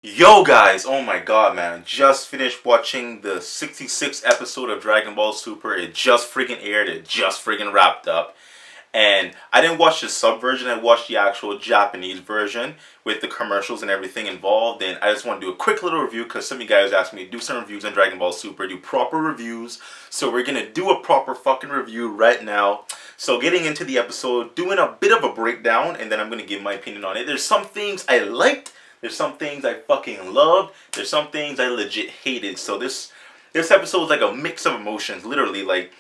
Yo guys, oh my god man, just finished watching the 66th episode of Dragon Ball Super. It just freaking aired, it just freaking wrapped up. And I didn't watch the sub version, I watched the actual Japanese version with the commercials and everything involved. And I just want to do a quick little review because some of you guys asked me to do some reviews on Dragon Ball Super, do proper reviews. So we're going to do a proper fucking review right now. So getting into the episode, doing a bit of a breakdown, and then I'm going to give my opinion on it. There's some things I liked. There's some things I fucking loved. There's some things I legit hated. So this episode was like a mix of emotions. Literally, like,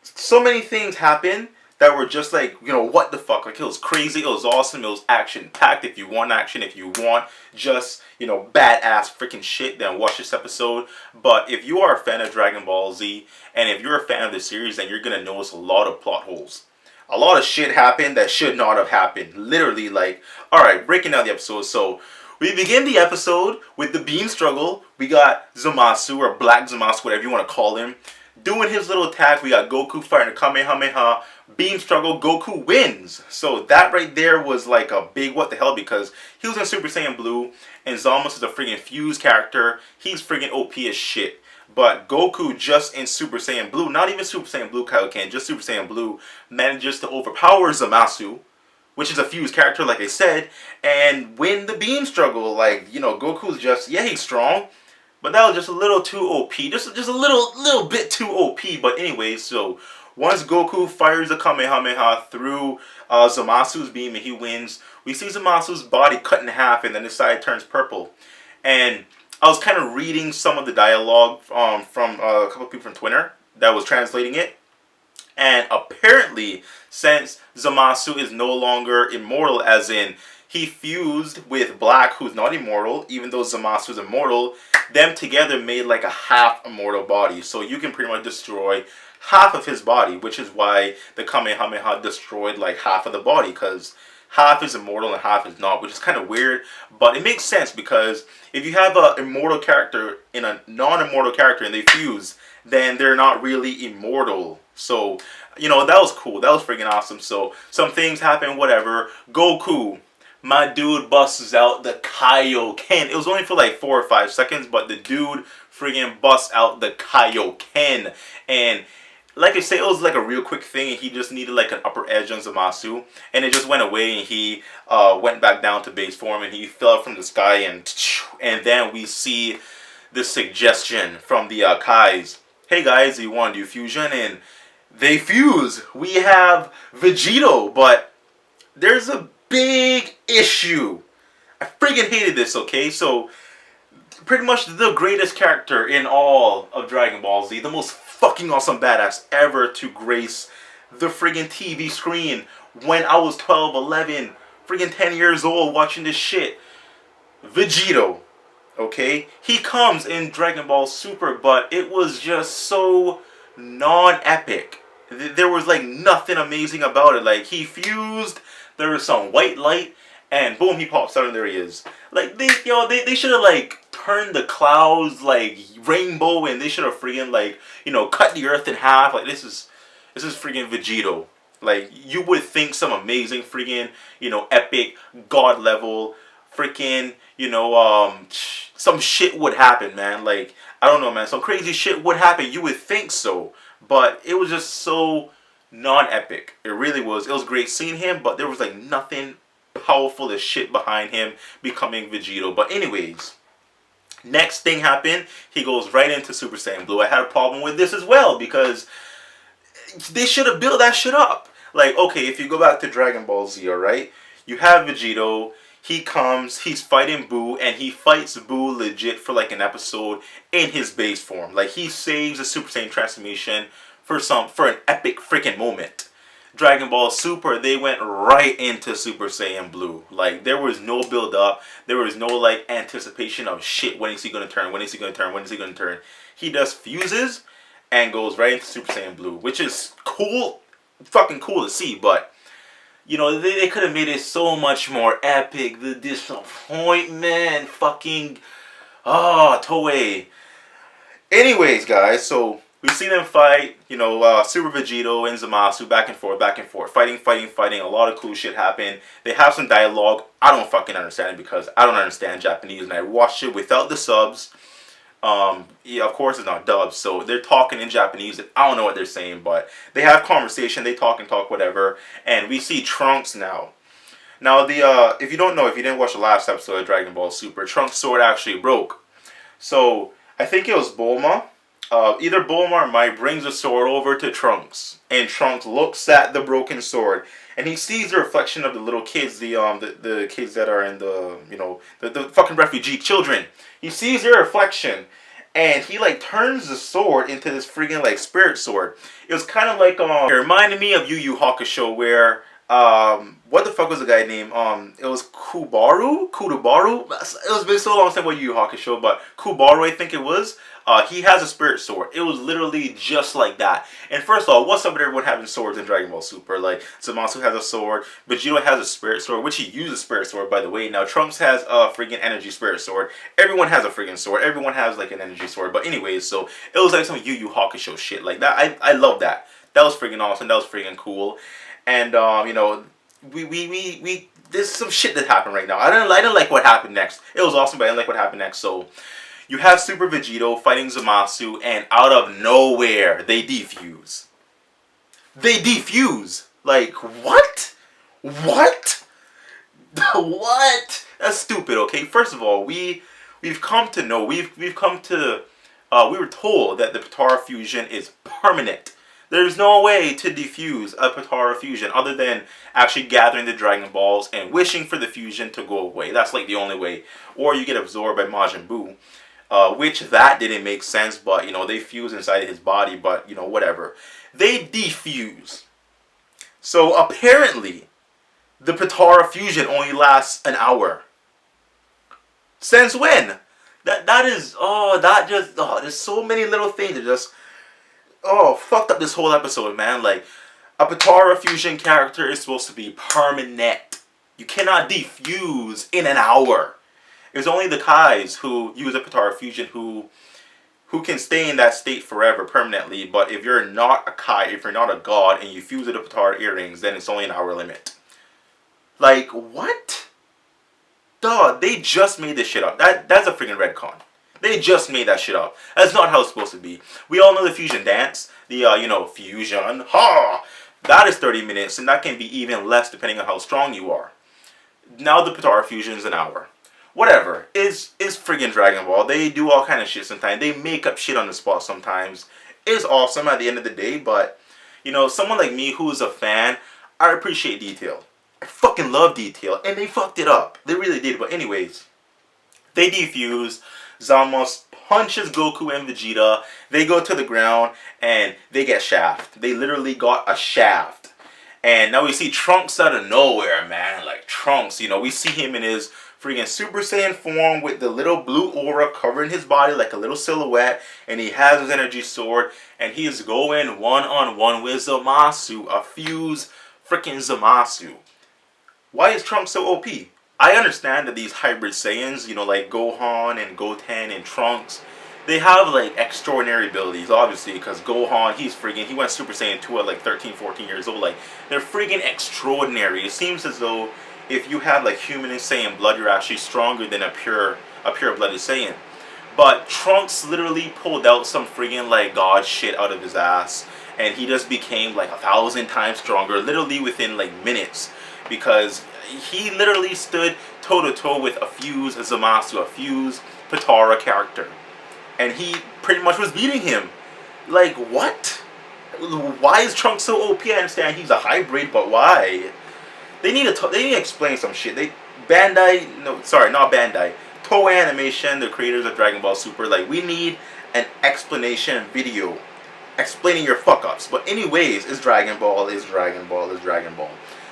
so many things happened that were just like, what the fuck? Like, it was crazy. It was awesome. It was action-packed. If you want action, if you want just, badass freaking shit, then watch this episode. But if you are a fan of Dragon Ball Z, and if you're a fan of the series, then you're going to notice a lot of plot holes. A lot of shit happened that should not have happened. Literally, like, alright, breaking down the episode. So we begin the episode with the beam struggle. We got Zamasu, or Black Zamasu, whatever you want to call him, doing his little attack. We got Goku fighting a Kamehameha. Beam struggle, Goku wins. So that right there was like a big what the hell, because he was in Super Saiyan Blue, and Zamasu is a freaking fused character. He's freaking OP as shit. But Goku, just in Super Saiyan Blue, not even Super Saiyan Blue Kaioken, just Super Saiyan Blue, manages to overpower Zamasu, which is a fused character, like I said, and win the beam struggle. Like, Goku's just, yeah, he's strong, but that was just a little too OP. Just a little bit too OP. But anyways, so once Goku fires a Kamehameha through Zamasu's beam and he wins, we see Zamasu's body cut in half and then his side turns purple. And I was kind of reading some of the dialogue from a couple people from Twitter that was translating it. And apparently, since Zamasu is no longer immortal, as in he fused with Black, who's not immortal, even though Zamasu is immortal, them together made like a half immortal body. So you can pretty much destroy half of his body, which is why the Kamehameha destroyed like half of the body, because half is immortal and half is not, which is kind of weird, but it makes sense, because if you have an immortal character in a non-immortal character and they fuse, then they're not really immortal. So, that was cool. That was freaking awesome. So, some things happen, whatever. Goku, my dude, busts out the Kaioken. It was only for like 4 or 5 seconds, but the dude friggin' busts out the Kaioken. And like I say, it was like a real quick thing, and he just needed like an upper edge on Zamasu, and it just went away, and he went back down to base form, and he fell from the sky, and then we see the suggestion from the Kais. Hey guys, you want to do fusion? And they fuse. We have Vegito, but there's a big issue. I friggin' hated this, okay? So, pretty much the greatest character in all of Dragon Ball Z, the most fucking awesome badass ever to grace the friggin' TV screen when I was 12, 11, friggin' 10 years old watching this shit. Vegito, okay? He comes in Dragon Ball Super, but it was just so non-epic. There was like nothing amazing about it. Like, he fused, there was some white light, and boom, he pops out and there he is. Like, they should have like turned the clouds like rainbow, and they should have freaking like, cut the earth in half. Like, this is freaking Vegito. Like, you would think some amazing freaking, epic god level freaking, some shit would happen, man. Like, I don't know, man, some crazy shit would happen. You would think so, but it was just so non-epic. It really was. It was great seeing him, but there was like nothing powerful as shit behind him becoming Vegito. But anyways, next thing happened, he goes right into Super Saiyan Blue. I had a problem with this as well, because they should have built that shit up. Like, okay, if you go back to Dragon Ball Z, alright, you have Vegito, he comes, he's fighting Buu, and he fights Buu legit for like an episode in his base form. Like, he saves the Super Saiyan transformation for an epic freaking moment. Dragon Ball Super, they went right into Super Saiyan Blue. Like, there was no build up. There was no like anticipation of shit. When is he gonna turn? When is he gonna turn? When is he gonna turn? He just fuses and goes right into Super Saiyan Blue, which is cool, fucking cool to see. But they could have made it so much more epic. The disappointment, fucking Toei. Anyways, guys, so We see them fight, Super Vegito and Zamasu back and forth, fighting. A lot of cool shit happen. They have some dialogue. I don't fucking understand it because I don't understand Japanese, and I watched it without the subs. Yeah, of course it's not dubbed, so they're talking in Japanese. And I don't know what they're saying, but they have conversation. They talk and talk, whatever. And we see Trunks now. Now, if you don't know, if you didn't watch the last episode of Dragon Ball Super, Trunks' sword actually broke. So I think it was Bulma. Either Bulma or Mai brings the sword over to Trunks, and Trunks looks at the broken sword, and he sees the reflection of the little kids, the kids that are in the fucking refugee children. He sees their reflection, and he like turns the sword into this freaking like spirit sword. It was kind of like it reminded me of Yu Yu Hakusho, where what the fuck was the guy name? It was Kubaru. It was been so long since I watched Yu Yu Hakusho, but Kubaru, I think it was. He has a spirit sword. It was literally just like that. And first of all, what's up with everyone having swords in Dragon Ball Super? Like, Zamasu has a sword, Vegito has a spirit sword, which he uses spirit sword, by the way. Now, Trunks has a freaking energy spirit sword. Everyone has a freaking sword. Everyone has, like, an energy sword. But anyways, so, it was like some Yu Yu Hakusho shit. Like, that, I love that. That was freaking awesome. That was freaking cool. And, there's some shit that happened right now. I didn't like what happened next. It was awesome, but I didn't like what happened next, so... You have Super Vegito fighting Zamasu, and out of nowhere, they defuse. They defuse! Like, what? What? What? That's stupid, okay? First of all, we've come to know, we were told that the Potara fusion is permanent. There's no way to defuse a Potara fusion other than actually gathering the Dragon Balls and wishing for the fusion to go away. That's like the only way. Or you get absorbed by Majin Buu. Which that didn't make sense, but they fuse inside of his body, but whatever. They defuse. So apparently, the Potara fusion only lasts an hour. Since when? There's so many little things that just fucked up this whole episode, man. Like, a Potara fusion character is supposed to be permanent. You cannot defuse in an hour. It's only the Kais who use a Potara fusion who can stay in that state forever, permanently. But if you're not a Kai, if you're not a god, and you fuse with the Potara earrings, then it's only an hour limit. Like, what? Dog, they just made this shit up. That's a freaking retcon. They just made that shit up. That's not how it's supposed to be. We all know the fusion dance. The, fusion. Ha! That is 30 minutes, and that can be even less depending on how strong you are. Now the Potara fusion is an hour. Whatever. It's friggin' Dragon Ball. They do all kind of shit sometimes. They make up shit on the spot sometimes. It's awesome at the end of the day, but, someone like me who's a fan, I appreciate detail. I fucking love detail, and they fucked it up. They really did, but anyways. They defuse. Zamos punches Goku and Vegeta. They go to the ground, and they get shaft. They literally got a shaft. And now we see Trunks out of nowhere, man. Like, Trunks, we see him in his freaking Super Saiyan form with the little blue aura covering his body like a little silhouette, and he has his energy sword, and he is going one-on-one with Zamasu, a fused freaking Zamasu. Why is Trunks so OP? I understand that these hybrid Saiyans, like Gohan and Goten and Trunks, they have like extraordinary abilities, obviously, because Gohan, he went Super Saiyan 2 at like 13, 14 years old. Like, they're freaking extraordinary. It seems as though if you have like human and Saiyan blood, you're actually stronger than a pure-blooded Saiyan. But Trunks literally pulled out some friggin' like god shit out of his ass, and he just became like 1,000 times stronger, literally within like minutes, because he literally stood toe-to-toe with a fused Zamasu, a fused Potara character, and he pretty much was beating him. Like, what? Why is Trunks so OP? I understand he's a hybrid, but why? They need to explain some shit. Toei Animation, the creators of Dragon Ball Super, like, we need an explanation video explaining your fuck-ups. But anyways, it's Dragon Ball, it's Dragon Ball, it's Dragon Ball.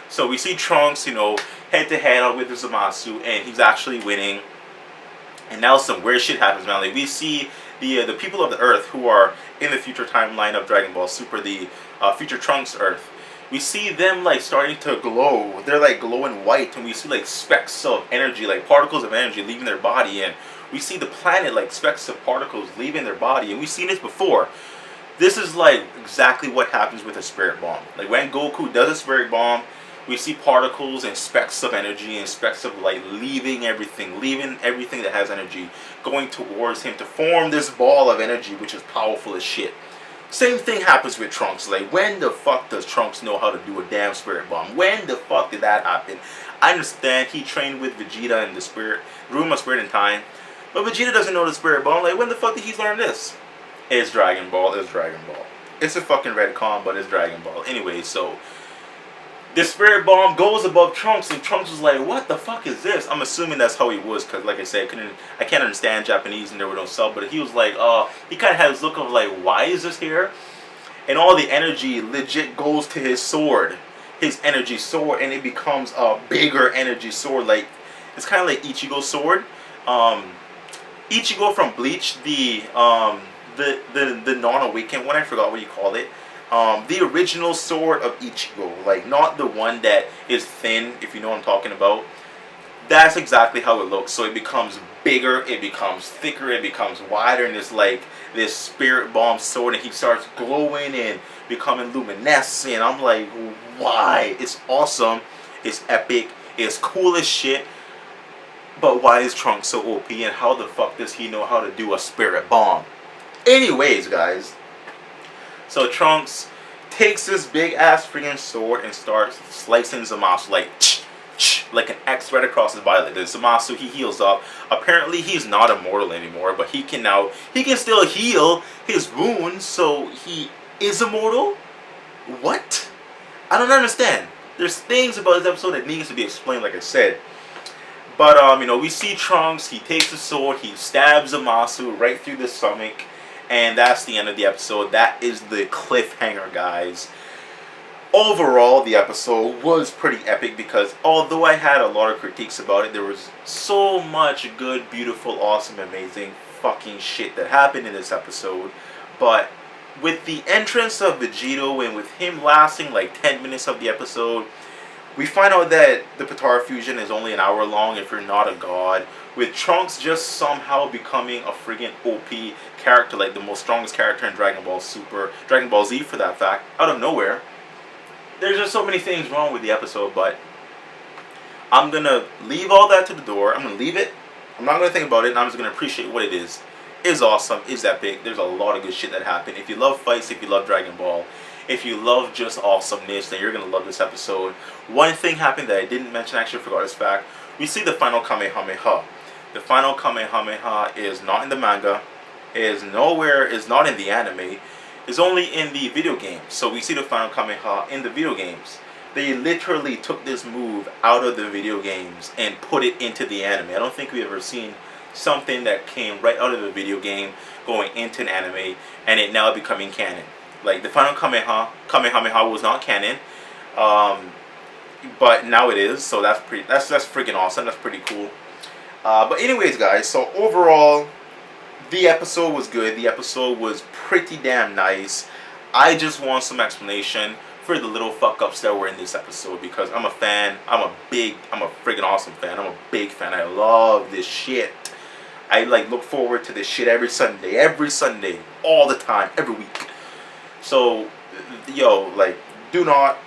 So we see Trunks, head-to-head with the Zamasu, and he's actually winning. And now some weird shit happens, man. Like, we see the people of the Earth who are in the future timeline of Dragon Ball Super, the future Trunks Earth. We see them like starting to glow. They're like glowing white, and we see like specks of energy, like particles of energy leaving their body, and we see the planet like specks of particles leaving their body, and we've seen this before. This is like exactly what happens with a spirit bomb. Like when Goku does a spirit bomb, we see particles and specks of energy and specks of light leaving everything that has energy, going towards him to form this ball of energy, which is powerful as shit. Same thing happens with Trunks. Like, when the fuck does Trunks know how to do a damn spirit bomb? When the fuck did that happen? I understand he trained with Vegeta and the spirit, room of spirit and time, but Vegeta doesn't know the spirit bomb. Like, when the fuck did he learn this? It's Dragon Ball. It's Dragon Ball. It's a fucking retcon, but it's Dragon Ball. Anyway, so the spirit bomb goes above Trunks, and Trunks was like, "What the fuck is this?" I'm assuming that's how he was, because like I said, I can't understand Japanese, and there were no sub. But he was like, he kind of had this look of like, "Why is this here?" And all the energy legit goes to his sword, his energy sword, and it becomes a bigger energy sword. Like, it's kind of like Ichigo's sword. Ichigo from Bleach, the non-awakened one, I forgot what you call it. The original sword of Ichigo, like not the one that is thin, if you know what I'm talking about. That's exactly how it looks. So it becomes bigger, it becomes thicker, it becomes wider, and it's like this spirit bomb sword, and he starts glowing and becoming luminescent. I'm like, why? It's awesome, it's epic, it's cool as shit. But why is Trunks so OP, and how the fuck does he know how to do a spirit bomb? Anyways, guys, so Trunks takes this big ass freaking sword and starts slicing Zamasu like an X right across his body. Like this. Zamasu, he heals up. Apparently he's not immortal anymore, but he can still heal his wounds, so he is immortal? What? I don't understand. There's things about this episode that needs to be explained, like I said. But we see Trunks, he takes the sword, he stabs Zamasu right through the stomach. And that's the end of the episode. That is the cliffhanger, guys. Overall, the episode was pretty epic because although I had a lot of critiques about it, there was so much good, beautiful, awesome, amazing fucking shit that happened in this episode. But with the entrance of Vegito and with him lasting like 10 minutes of the episode, we find out that the Potara fusion is only an hour long if you're not a god. With Trunks just somehow becoming a friggin' OP character, like the most strongest character in Dragon Ball Super, Dragon Ball Z for that fact, out of nowhere. There's just so many things wrong with the episode, but I'm gonna leave all that to the door. I'm gonna leave it. I'm not gonna think about it, and I'm just gonna appreciate what it is. It's awesome, it's epic. There's a lot of good shit that happened. If you love fights, if you love Dragon Ball, if you love just awesomeness, then you're gonna love this episode. One thing happened that I didn't mention, actually I forgot this fact. We see the final Kamehameha. The final Kamehameha is not in the manga, is not in the anime, is only in the video game. So we see the final Kamehameha in the video games. They literally took this move out of the video games and put it into the anime. I don't think we've ever seen something that came right out of the video game going into an anime and it now becoming canon. Like the final Kamehameha was not canon, but now it is. So that's freaking awesome. That's pretty cool. But anyways, guys, so overall, the episode was good. The episode was pretty damn nice. I just want some explanation for the little fuck-ups that were in this episode because I'm a fan. I'm a friggin' awesome fan. I'm a big fan. I love this shit. I look forward to this shit every Sunday, all the time, every week. So, do not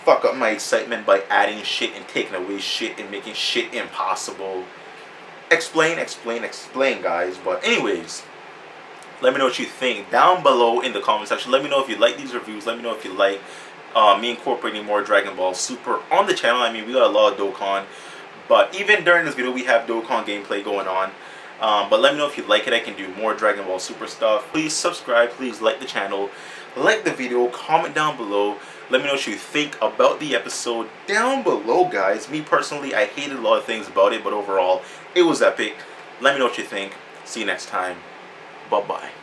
fuck up my excitement by adding shit and taking away shit and making shit impossible. Explain, guys. But anyways, let me know what you think down below in the comment section. Let me know if you like these reviews. Let me know if you like me incorporating more Dragon Ball Super on the channel. I mean, we got a lot of Dokkan, but even during this video, we have Dokkan gameplay going on. But let me know if you like it. I can do more Dragon Ball Super stuff. Please subscribe. Please like the channel. Like the video. Comment down below. Let me know what you think about the episode down below, guys. Me personally, I hated a lot of things about it, but overall, it was epic. Let me know what you think. See you next time. Bye-bye.